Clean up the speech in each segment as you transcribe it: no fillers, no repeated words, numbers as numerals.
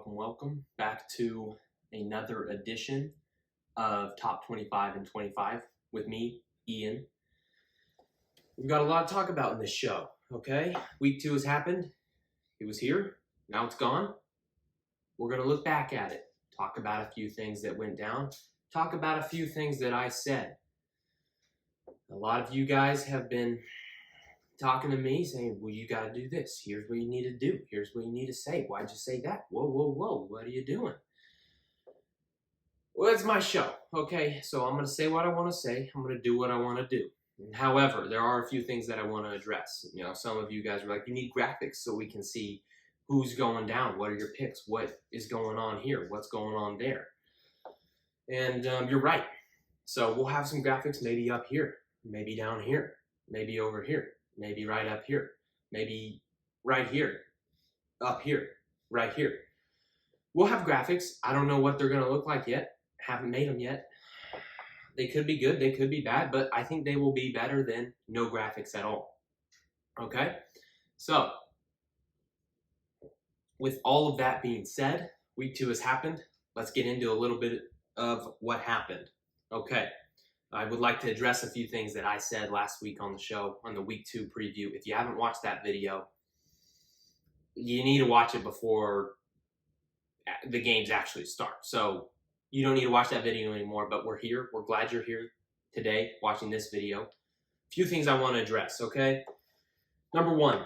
welcome back to another edition of Top 25 and 25 with me, Ian. We've got a lot to talk about in this show, okay? Week 2 has happened. It was here. Now it's gone. We're going to look back at it, talk about a few things that went down, talk about a few things that I said. A lot of you guys have been talking to me saying, well, you got to do this. Here's what you need to do. Here's what you need to say. Why'd you say that? Whoa. What are you doing? Well, it's my show, okay? So I'm going to say what I want to say. I'm going to do what I want to do. However, there are a few things that I want to address. You know, some of you guys are like, you need graphics so we can see who's going down. What are your picks? What is going on here? What's going on there? And you're right. So we'll have some graphics maybe up here, maybe down here, maybe over here. Maybe right up here, maybe right here, up here, right here. We'll have graphics. I don't know what they're going to look like yet. Haven't made them yet. They could be good, they could be bad, but I think they will be better than no graphics at all. Okay? So, with all of that being said, week 2 has happened. Let's get into a little bit of what happened. Okay. I would like to address a few things that I said last week on the show, on the week 2 preview. If you haven't watched that video, you need to watch it before the games actually start. So you don't need to watch that video anymore, but we're here. We're glad you're here today watching this video. A few things I want to address, okay? Number 1,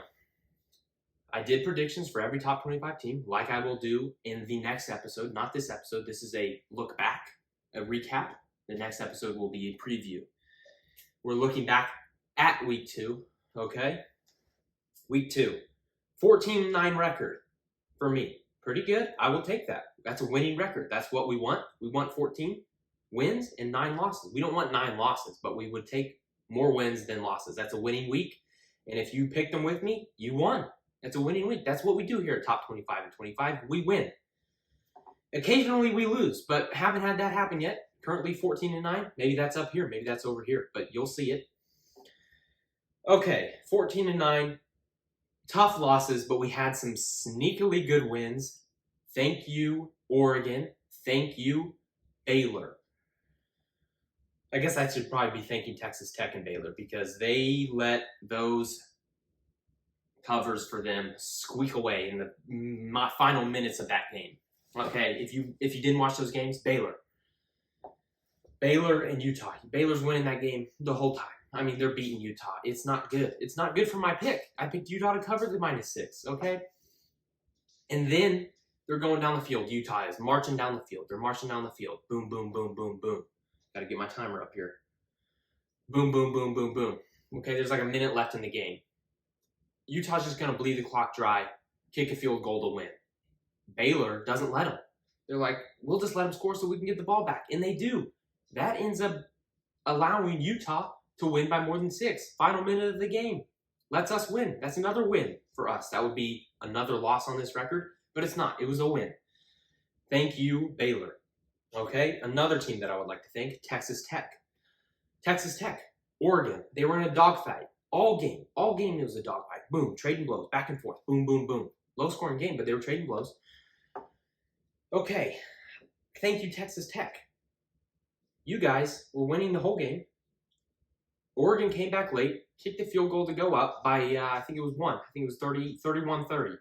I did predictions for every top 25 team, like I will do in the next episode. Not this episode. This is a look back, a recap. The next episode will be a preview. We're looking back at week 2, okay? Week 2, 14-9 record for me. Pretty good. I will take that. That's a winning record. That's what we want. We want 14 wins and 9 losses. We don't want 9 losses, but we would take more wins than losses. That's a winning week. And if you picked them with me, you won. That's a winning week. That's what we do here at Top 25 and 25. We win. Occasionally we lose, but haven't had that happen yet. Currently 14-9. Maybe that's up here. Maybe that's over here. But you'll see it. Okay, 14-9. Tough losses, but we had some sneakily good wins. Thank you, Oregon. Thank you, Baylor. I guess I should probably be thanking Texas Tech and Baylor because they let those covers for them squeak away in the final minutes of that game. Okay, if you didn't watch those games, Baylor and Utah. Baylor's winning that game the whole time. I mean, they're beating Utah. It's not good. It's not good for my pick. I picked Utah to cover the -6, okay? And then they're going down the field. Utah is marching down the field. They're marching down the field. Boom, boom, boom, boom, boom. Got to get my timer up here. Boom, boom, boom, boom, boom. Okay, there's like a minute left in the game. Utah's just going to bleed the clock dry, kick a field goal to win. Baylor doesn't let them. They're like, we'll just let them score so we can get the ball back. And they do. That ends up allowing Utah to win by more than 6. Final minute of the game. Lets us win. That's another win for us. That would be another loss on this record, but it's not. It was a win. Thank you, Baylor. Okay, another team that I would like to thank, Texas Tech. Texas Tech, Oregon. They were in a dogfight. All game it was a dogfight. Boom, trading blows, back and forth. Boom, boom, boom. Low-scoring game, but they were trading blows. Okay, thank you, Texas Tech. You guys were winning the whole game. Oregon came back late, kicked the field goal to go up by, I think it was 1. I think it was 31-30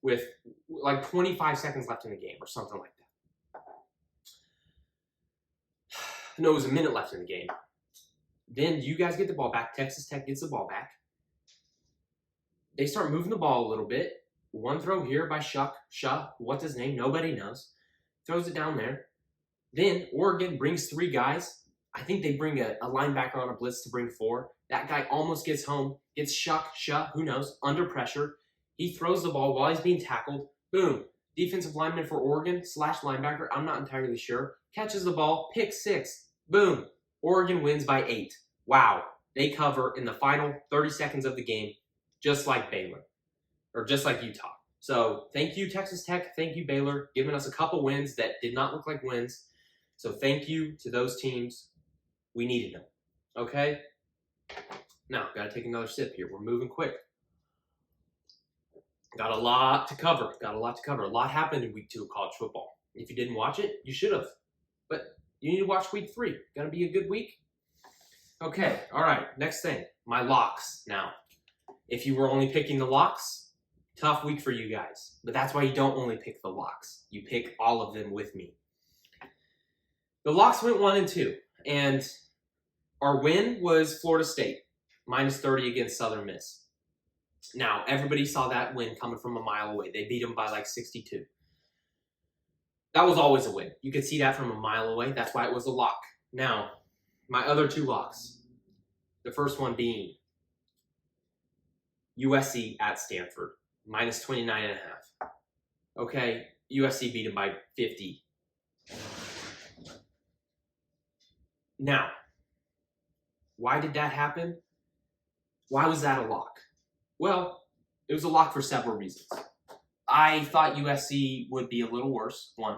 with like 25 seconds left in the game or something like that. No, it was a minute left in the game. Then you guys get the ball back. Texas Tech gets the ball back. They start moving the ball a little bit. One throw here by Shuck, what's his name? Nobody knows. Throws it down there. Then Oregon brings 3 guys. I think they bring a linebacker on a blitz to bring 4. That guy almost gets home. Gets Shuck, who knows, under pressure. He throws the ball while he's being tackled. Boom. Defensive lineman for Oregon / linebacker, I'm not entirely sure. Catches the ball, pick 6. Boom. Oregon wins by 8. Wow. They cover in the final 30 seconds of the game, just like Baylor. Or just like Utah. So thank you, Texas Tech. Thank you, Baylor, giving us a couple wins that did not look like wins. So thank you to those teams. We needed them. Okay? Now, got to take another sip here. We're moving quick. Got a lot to cover. Got a lot to cover. A lot happened in week 2 of college football. If you didn't watch it, you should have. But you need to watch week 3. Gonna be a good week. Okay, all right. Next thing, my locks. Now, if you were only picking the locks, tough week for you guys. But that's why you don't only pick the locks. You pick all of them with me. The locks went 1 and 2, and our win was Florida State, minus 30 against Southern Miss. Now, everybody saw that win coming from a mile away. They beat them by like 62. That was always a win. You could see that from a mile away. That's why it was a lock. Now, my other 2 locks. The first one being USC at Stanford, minus 29.5. Okay, USC beat them by 50. Now, why did that happen? Why was that a lock? Well, it was a lock for several reasons. I thought USC would be a little worse, 1.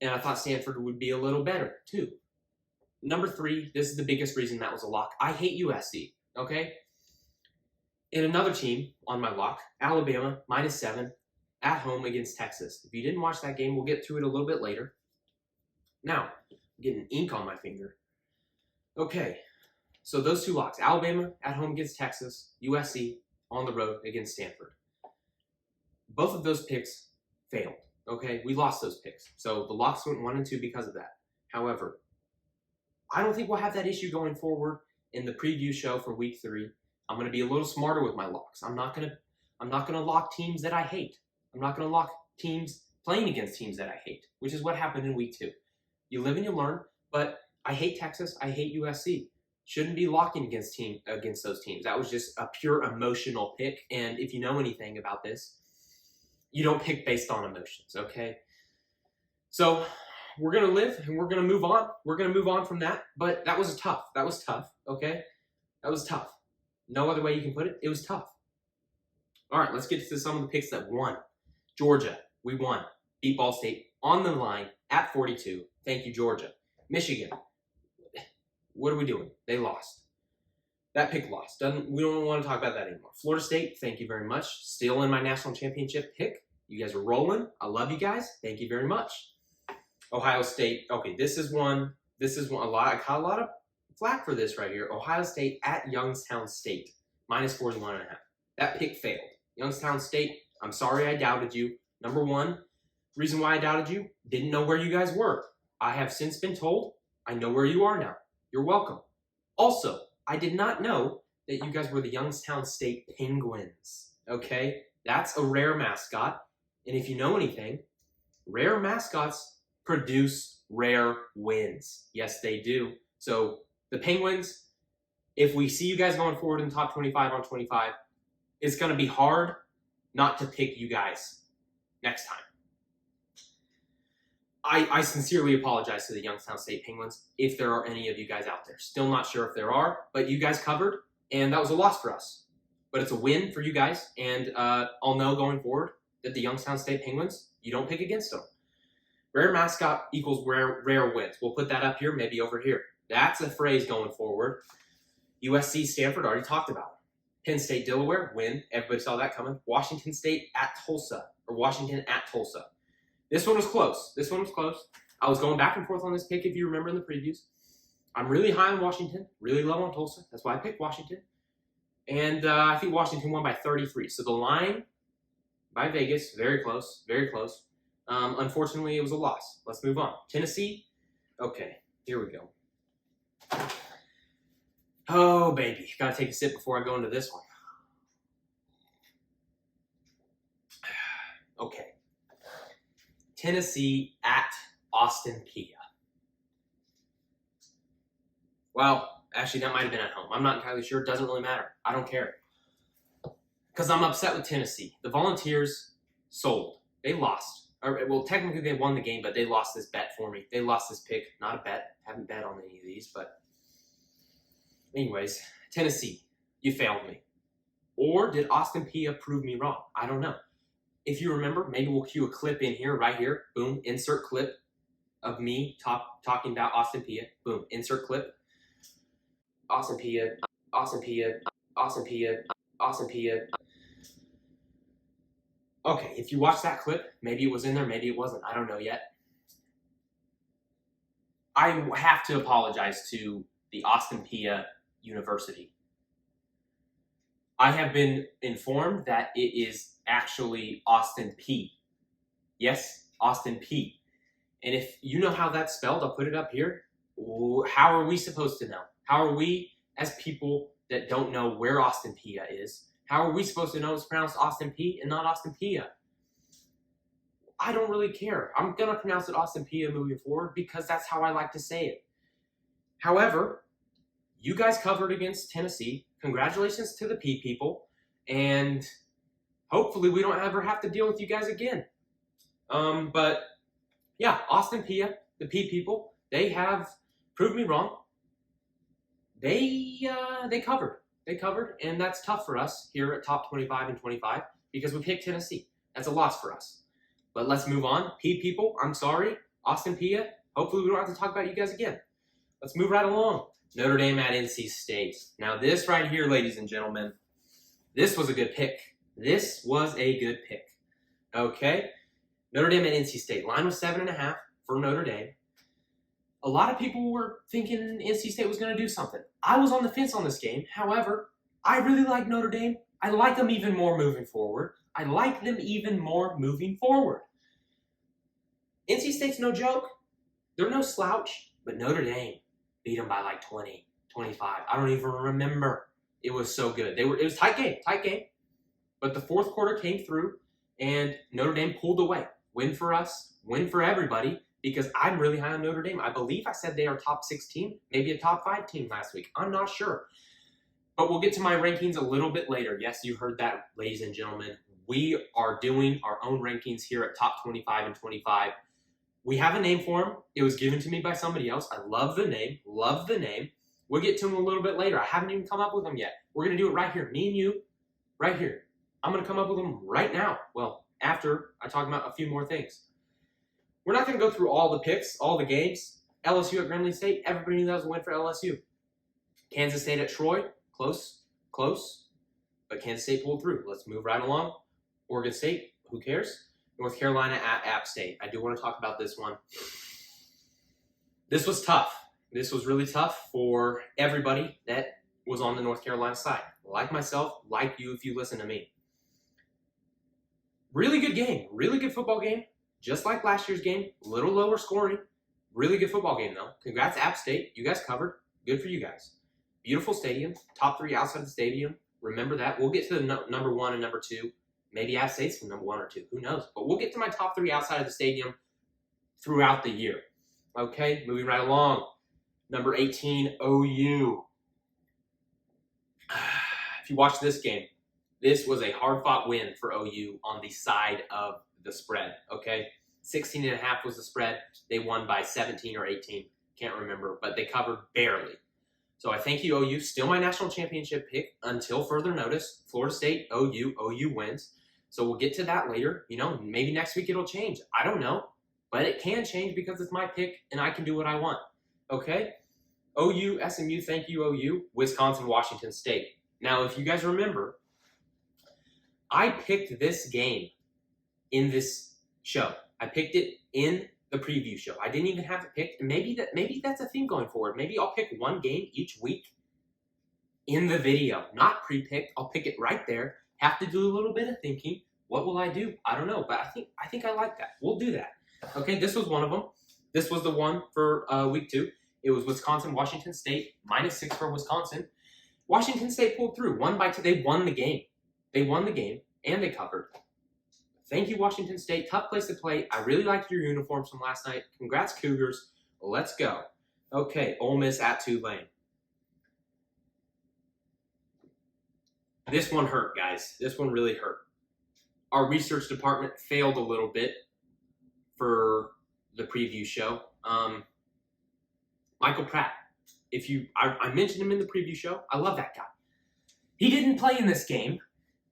And I thought Stanford would be a little better, 2. Number 3, this is the biggest reason that was a lock. I hate USC, okay? And another team on my lock, Alabama, minus 7, at home against Texas. If you didn't watch that game, we'll get to it a little bit later. Now, I'm getting ink on my finger. Okay, so those 2 locks, Alabama at home against Texas, USC on the road against Stanford. Both of those picks failed, okay? We lost those picks. So the locks went 1 and 2 because of that. However, I don't think we'll have that issue going forward in the preview show for week 3. I'm going to be a little smarter with my locks. I'm not going to lock teams that I hate. I'm not going to lock teams playing against teams that I hate, which is what happened in week 2. You live and you learn, but I hate Texas. I hate USC. Shouldn't be locking against those teams. That was just a pure emotional pick. And if you know anything about this, you don't pick based on emotions, okay? So we're going to live and we're going to move on. We're going to move on from that. But that was tough. That was tough, okay? That was tough. No other way you can put it. It was tough. All right, let's get to some of the picks that won. Georgia, we won. Beat Ball State on the line at 42. Thank you, Georgia. Michigan, what are we doing? They lost. That pick lost. We don't want to talk about that anymore. Florida State, thank you very much. Still in my national championship pick. You guys are rolling. I love you guys. Thank you very much. Ohio State. Okay, this is one. A lot. I caught a lot of flack for this right here. Ohio State at Youngstown State, minus 41.5. That pick failed. Youngstown State, I'm sorry I doubted you. Number 1, reason why I doubted you, didn't know where you guys were. I have since been told I know where you are now. You're welcome. Also, I did not know that you guys were the Youngstown State Penguins. Okay? That's a rare mascot. And if you know anything, rare mascots produce rare wins. Yes, they do. So the Penguins, if we see you guys going forward in top 25 on 25, it's going to be hard not to pick you guys next time. I sincerely apologize to the Youngstown State Penguins if there are any of you guys out there. Still not sure if there are, but you guys covered, and that was a loss for us. But it's a win for you guys, and I'll know going forward that the Youngstown State Penguins, you don't pick against them. Rare mascot equals rare wins. We'll put that up here, maybe over here. That's a phrase going forward. USC Stanford, already talked about. Penn State Delaware, win. Everybody saw that coming. Washington State at Tulsa, or Washington at Tulsa. This one was close. I was going back and forth on this pick, if you remember in the previews. I'm really high on Washington, really low on Tulsa. That's why I picked Washington. And I think Washington won by 33. So the line by Vegas, very close, very close. Unfortunately, it was a loss. Let's move on. Tennessee. Okay, here we go. Oh, baby. Gotta take a sip before I go into this one. Okay. Tennessee at Austin Peay. Well, actually, that might have been at home. I'm not entirely sure. It doesn't really matter. I don't care. Because I'm upset with Tennessee. The Volunteers sold. They lost. Well, technically they won the game, but they lost this bet for me. They lost this pick. Not a bet. Haven't bet on any of these, but anyways, Tennessee, you failed me. Or did Austin Peay prove me wrong? I don't know. If you remember, maybe we'll cue a clip in here, right here. Boom, insert clip of me talking about Austin Peay. Boom, insert clip. Austin Peay, Austin Peay, Austin Peay, Austin Peay. Okay, if you watch that clip, maybe it was in there, maybe it wasn't. I don't know yet. I have to apologize to the Austin Peay University. I have been informed that it is actually Austin Peay. Yes, Austin Peay. And if you know how that's spelled, I'll put it up here. How are we supposed to know? How are we, as people that don't know where Austin Peay is, how are we supposed to know it's pronounced Austin Peay and not Austin Peay? I don't really care. I'm going to pronounce it Austin Peay moving forward because that's how I like to say it. However, you guys covered against Tennessee. Congratulations to the P people. And hopefully we don't ever have to deal with you guys again. But yeah, Austin Peay, the P people, they have proved me wrong. They covered. They covered, and that's tough for us here at Top 25 and 25 because we picked Tennessee. That's a loss for us. But let's move on. P people, I'm sorry. Austin Peay, hopefully we don't have to talk about you guys again. Let's move right along. Notre Dame at NC State. Now this right here, ladies and gentlemen, this was a good pick. This was a good pick. Okay? Notre Dame at NC State. Line was 7.5 for Notre Dame. A lot of people were thinking NC State was going to do something. I was on the fence on this game. However, I really like Notre Dame. I like them even more moving forward. NC State's no joke. They're no slouch, but Notre Dame beat them by like 20, 25. I don't even remember. It was so good. It was tight game. But the fourth quarter came through, and Notre Dame pulled away. Win for us, win for everybody, because I'm really high on Notre Dame. I believe I said they are top 6 team, maybe a top 5 team last week. I'm not sure. But we'll get to my rankings a little bit later. Yes, you heard that, ladies and gentlemen. We are doing our own rankings here at Top 25 and 25. We have a name for them. It was given to me by somebody else. I love the name. We'll get to them a little bit later. I haven't even come up with them yet. We're going to do it right here. Me and you, right here. I'm going to come up with them right now. Well, after I talk about a few more things. We're not going to go through all the picks, all the games. LSU at Grambling State, everybody knew that was a win for LSU. Kansas State at Troy, close, but Kansas State pulled through. Let's move right along. Oregon State, who cares? North Carolina at App State. I do want to talk about this one. This was tough. This was really tough for everybody that was on the North Carolina side. Like myself, like you if you listen to me. Really good game. Really good football game. Just like last year's game. A little lower scoring. Really good football game, though. Congrats, App State. You guys covered. Good for you guys. Beautiful stadium. Top 3 outside the stadium. Remember that. We'll get to the number 1 and number 2. Maybe App State's from number 1 or 2. Who knows? But we'll get to my top 3 outside of the stadium throughout the year. Okay, moving right along. Number 18, OU. If you watch this game, this was a hard-fought win for OU on the side of the spread, okay? 16.5 was the spread. They won by 17 or 18. Can't remember, but they covered barely. So I thank you, OU. Still my national championship pick until further notice. Florida State, OU wins. So we'll get to that later. You know, maybe next week it'll change. I don't know. But it can change because it's my pick and I can do what I want. Okay? OU, SMU, thank you, OU. Wisconsin, Washington State. Now, if you guys remember, I picked this game in this show. I picked it in the preview show. I didn't even have it picked. Maybe that's a theme going forward. Maybe I'll pick one game each week in the video. Not pre-picked. I'll pick it right there. Have to do a little bit of thinking. What will I do? I don't know, but I think I like that. We'll do that. Okay, this was one of them. This was the one for week 2. It was Wisconsin, Washington State, -6 for Wisconsin. Washington State pulled through, 1 by 2. They won the game. And they covered. Thank you, Washington State. Tough place to play. I really liked your uniforms from last night. Congrats, Cougars. Let's go. Okay, Ole Miss at Tulane. This one hurt, guys. This one really hurt. Our research department failed a little bit for the preview show. Michael Pratt. I mentioned him in the preview show. I love that guy. He didn't play in this game.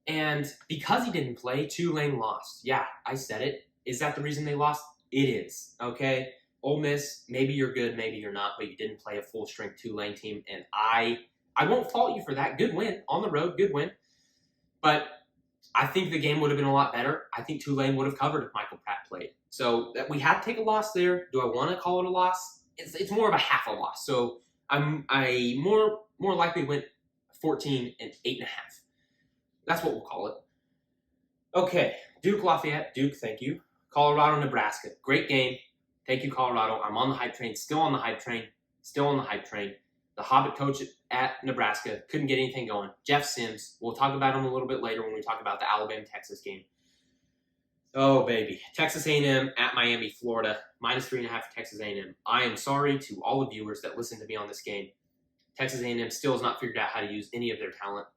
And because he didn't play, Tulane lost. Yeah, I said it. Is that the reason they lost? It is. Okay? Ole Miss, maybe you're good, maybe you're not, but you didn't play a full-strength Tulane team, and I won't fault you for that. Good win. On the road, good win. But I think the game would have been a lot better. I think Tulane would have covered if Michael Pratt played. So that we had to take a loss there. Do I want to call it a loss? It's more of a half a loss. So I more likely went 14 and 8.5. That's what we'll call it. Okay, Duke Lafayette. Duke, thank you. Colorado, Nebraska. Great game. Thank you, Colorado. I'm on the hype train. Still on the hype train. Still on the hype train. The Hobbit coach at Nebraska couldn't get anything going. Jeff Sims. We'll talk about him a little bit later when we talk about the Alabama-Texas game. Oh, baby. Texas A&M at Miami, Florida. -3.5 for Texas A&M. I am sorry to all the viewers that listen to me on this game. Texas A&M still has not figured out how to use any of their talent.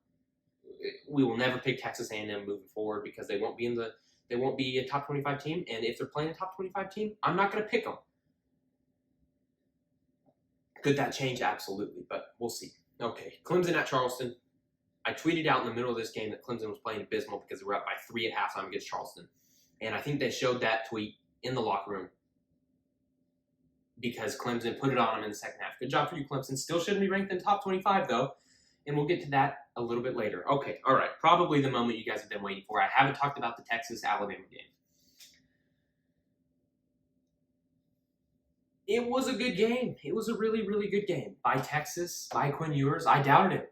We will never pick Texas A&M moving forward because they won't be a top 25 team. And if they're playing a top 25 team, I'm not going to pick them. Could that change? Absolutely, but we'll see. Okay, Clemson at Charleston. I tweeted out in the middle of this game that Clemson was playing abysmal because they were up by 3 at halftime against Charleston. And I think they showed that tweet in the locker room because Clemson put it on them in the second half. Good job for you, Clemson. Still shouldn't be ranked in top 25, though. And we'll get to that a little bit later. Okay, all right. Probably the moment you guys have been waiting for. I haven't talked about the Texas-Alabama game. It was a good game. It was a really, really good game. By Texas, by Quinn Ewers. I doubted him.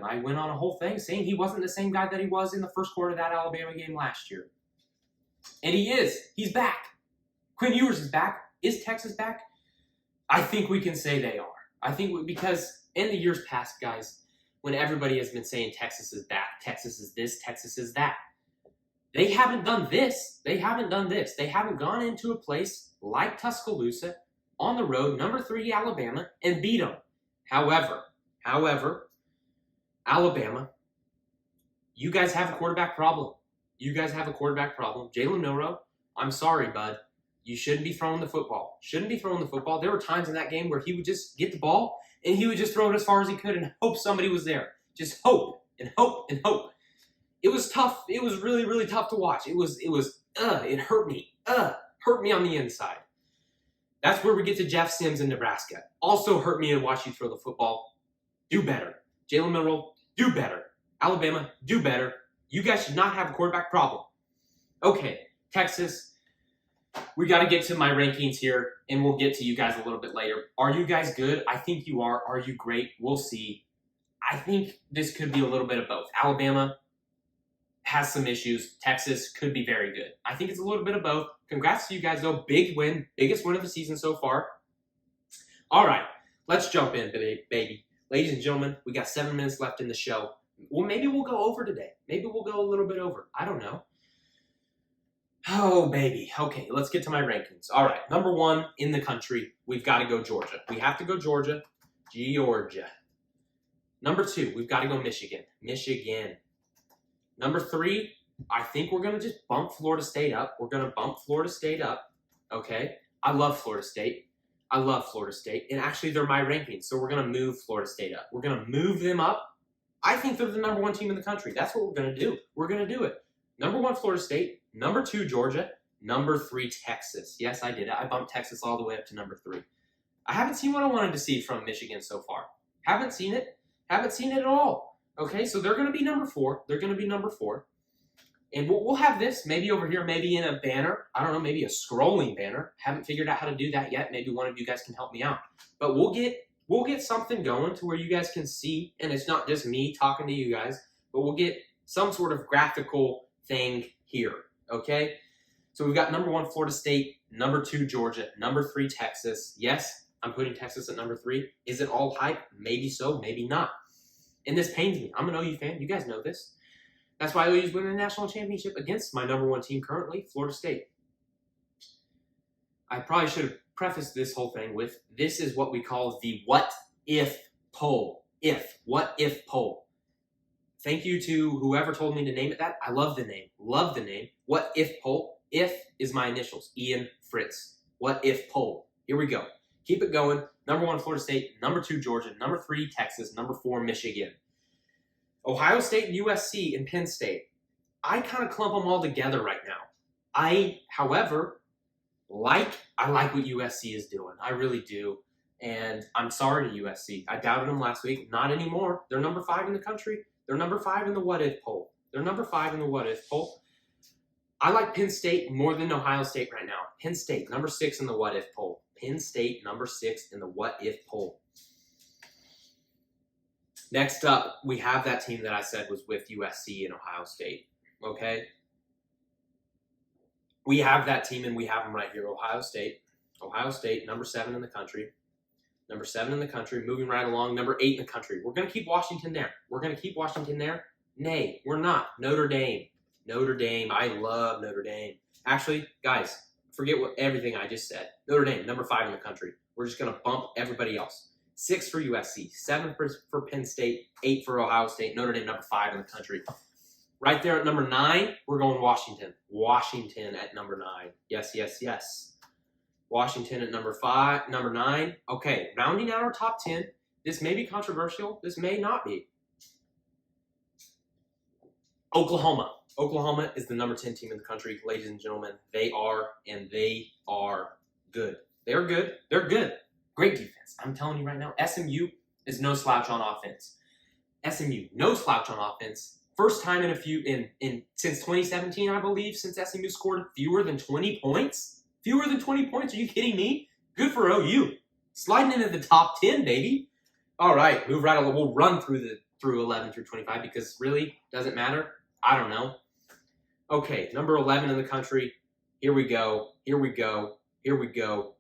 I went on a whole thing saying he wasn't the same guy that he was in the first quarter of that Alabama game last year. And he is. He's back. Quinn Ewers is back. Is Texas back? I think we can say they are. Because in the years past, guys, when everybody has been saying Texas is back, Texas is this, Texas is that, they haven't done this. They haven't gone into a place like Tuscaloosa on the road, number 3 Alabama, and beat them. However, Alabama, you guys have a quarterback problem. Jalen Milroe, I'm sorry, bud. You shouldn't be throwing the football. There were times in that game where he would just get the ball and he would just throw it as far as he could and hope somebody was there. Just hope and hope and hope. It was tough. It was really, really tough to watch. It hurt me. Hurt me on the inside. That's where we get to Jeff Sims in Nebraska. Also hurt me to watch you throw the football. Do better. Jalen Milroe, do better. Alabama, do better. You guys should not have a quarterback problem. Okay, Texas. We got to get to my rankings here, and we'll get to you guys a little bit later. Are you guys good? I think you are. Are you great? We'll see. I think this could be a little bit of both. Alabama has some issues. Texas could be very good. I think it's a little bit of both. Congrats to you guys, though. Big win. Biggest win of the season so far. All right, let's jump in, baby. Ladies and gentlemen, we got 7 minutes left in the show. Well, maybe we'll go over today. Maybe we'll go a little bit over. I don't know. Oh, baby. Okay, let's get to my rankings. All right, number 1 in the country, we've got to go Georgia. We have to go Georgia. Number 2, we've got to go Michigan. Number 3, I think we're going to just bump Florida State up. Okay? I love Florida State. And actually, they're my rankings, so we're going to move Florida State up. We're going to move them up. I think they're the number 1 team in the country. That's what we're going to do. We're going to do it. Number 1, Florida State. Number 2, Georgia. Number 3, Texas. Yes, I did it. I bumped Texas all the way up to number 3. I haven't seen what I wanted to see from Michigan so far. Haven't seen it at all. Okay, so they're going to be number 4. And we'll have this maybe over here, maybe in a banner. I don't know, maybe a scrolling banner. Haven't figured out how to do that yet. Maybe one of you guys can help me out. But we'll get something going to where you guys can see, and it's not just me talking to you guys, but we'll get some sort of graphical thing here, okay? So we've got number 1, Florida State, number 2, Georgia, number 3, Texas. Yes, I'm putting Texas at number 3. Is it all hype? Maybe so, maybe not. And this pains me. I'm an OU fan. You guys know this. That's why OU's winning the national championship against my number 1 team currently, Florida State. I probably should have prefaced this whole thing with, this is what we call the what if poll. What if poll. Thank you to whoever told me to name it that. I love the name. What if poll. If is my initials. Ian Fritz. What if poll. Here we go. Keep it going. Number 1, Florida State. Number 2, Georgia. Number 3, Texas. Number 4, Michigan. Ohio State, USC, and Penn State. I kind of clump them all together right now. However, I like what USC is doing. I really do. And I'm sorry to USC. I doubted them last week. Not anymore. They're number 5 in the country. They're number 5 in the what if poll. They're number 5 in the what if poll. I like Penn State more than Ohio State right now. Penn State, number 6 in the what if poll. Penn State, number 6 in the what if poll. Next up, we have that team that I said was with USC and Ohio State. Okay? We have that team, and we have them right here. Ohio State. Ohio State, number 7 in the country. Number 7 in the country. Moving right along. Number 8 in the country. We're going to keep Washington there. We're going to keep Washington there. Nay, we're not. Notre Dame. Notre Dame. I love Notre Dame. Actually, guys, forget everything I just said. Notre Dame, number 5 in the country. We're just going to bump everybody else. 6 for USC, 7 for Penn State, 8 for Ohio State, Notre Dame, number 5 in the country. Right there at number 9, we're going Washington. Washington at number 9. Yes, yes, yes. Washington at number 9. Okay, rounding out our top 10. This may be controversial. This may not be. Oklahoma. Oklahoma is the number 10 team in the country, ladies and gentlemen. They are good. They're good. They're good. Great defense. I'm telling you right now, SMU is no slouch on offense. SMU, no slouch on offense. First time since 2017, I believe, since SMU scored fewer than 20 points. Fewer than 20 points? Are you kidding me? Good for OU. Sliding into the top 10, baby. All right, move right along. We'll run through 11 through 25 because really doesn't matter. I don't know. Okay, number 11 in the country. Here we go. Here we go. Here we go.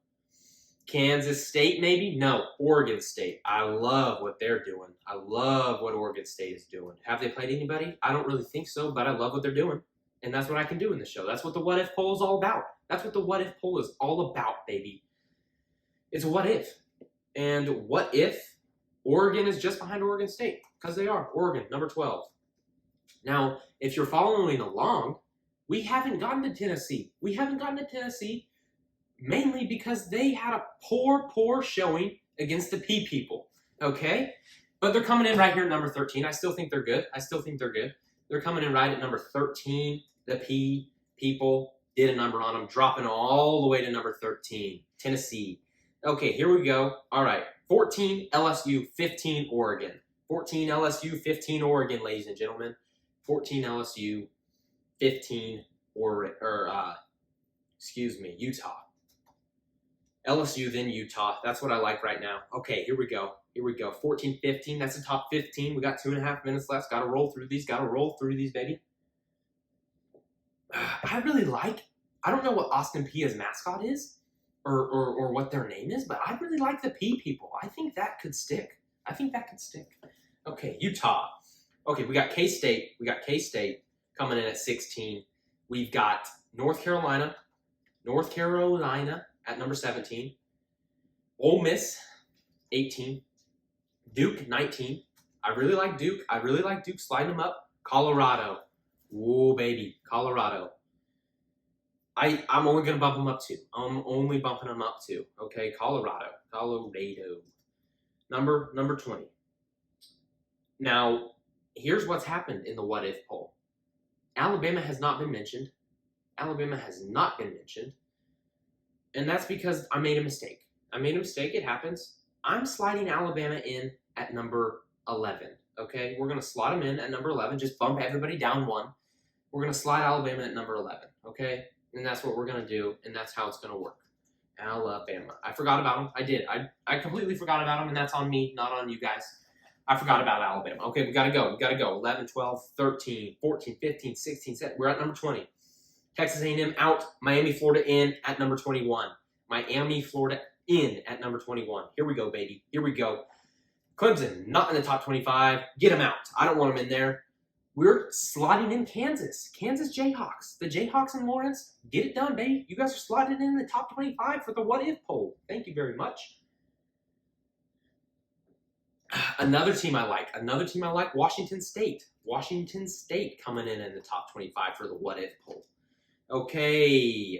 Kansas State, maybe? No, Oregon State. I love what they're doing. I love what Oregon State is doing. Have they played anybody? I don't really think so, but I love what they're doing. And that's what I can do in the show. That's what the What If poll is all about. That's what the What If poll is all about, baby. It's what if. And what if Oregon is just behind Oregon State? Because they are. Oregon, number 12. Now, if you're following along, we haven't gotten to Tennessee. We haven't gotten to Tennessee mainly because they had a poor showing against the P people, okay? But they're coming in right here at number 13. I still think they're good. They're coming in right at number 13. The P people did a number on them, dropping all the way to number 13, Tennessee. Okay, here we go. All right, 14 LSU, 15 Oregon. 14 LSU, 15 Oregon, ladies and gentlemen. 14 LSU, 15 Utah. LSU, then Utah. That's what I like right now. Okay, here we go. 14-15. That's the top 15. We got 2.5 minutes left. Got to roll through these, baby. I don't know what Austin Peay's mascot is or what their name is, but I really like the P people. I think that could stick. Okay, Utah. Okay, we got K-State. Coming in at 16. We've got North Carolina at number 17. Ole Miss, 18. Duke, 19. I really like Duke. Sliding them up. Colorado. Whoa, baby. Colorado. I'm only going to bump them up 2. I'm only bumping them up 2. Okay, Colorado. Number 20. Now, here's what's happened in the what if poll. Alabama has not been mentioned. And that's because I made a mistake. It happens. I'm sliding Alabama in at number 11. Okay? We're going to slot them in at number 11. Just bump everybody down 1. We're going to slide Alabama at number 11. Okay? And that's what we're going to do, and that's how it's going to work. Alabama. I forgot about them. I did. I completely forgot about them, and that's on me, not on you guys. I forgot about Alabama. Okay, we got to go. 11, 12, 13, 14, 15, 16, 17. We're at number 20. Texas A&M out. Miami, Florida in at number 21. Miami, Florida in at number 21. Here we go, baby. Here we go. Clemson, not in the top 25. Get them out. I don't want them in there. We're slotting in Kansas. Kansas Jayhawks. The Jayhawks in Lawrence. Get it done, baby. You guys are slotted in the top 25 for the What If poll. Thank you very much. Another team I like, Washington State. Washington State coming in the top 25 for the What If poll. Okay,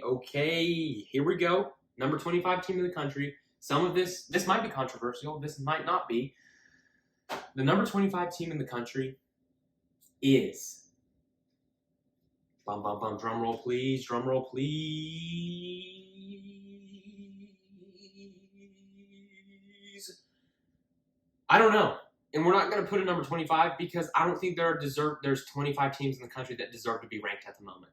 here we go. Number 25 team in the country. Some of this might be controversial. This might not be. The number 25 team in the country is, drum roll please. I don't know. And we're not going to put a number 25 because I don't think there's 25 teams in the country that deserve to be ranked at the moment.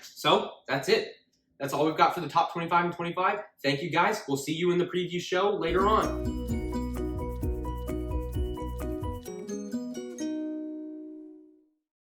So that's it. That's all we've got for the top 25 and 25. Thank you guys. We'll see you in the preview show later on.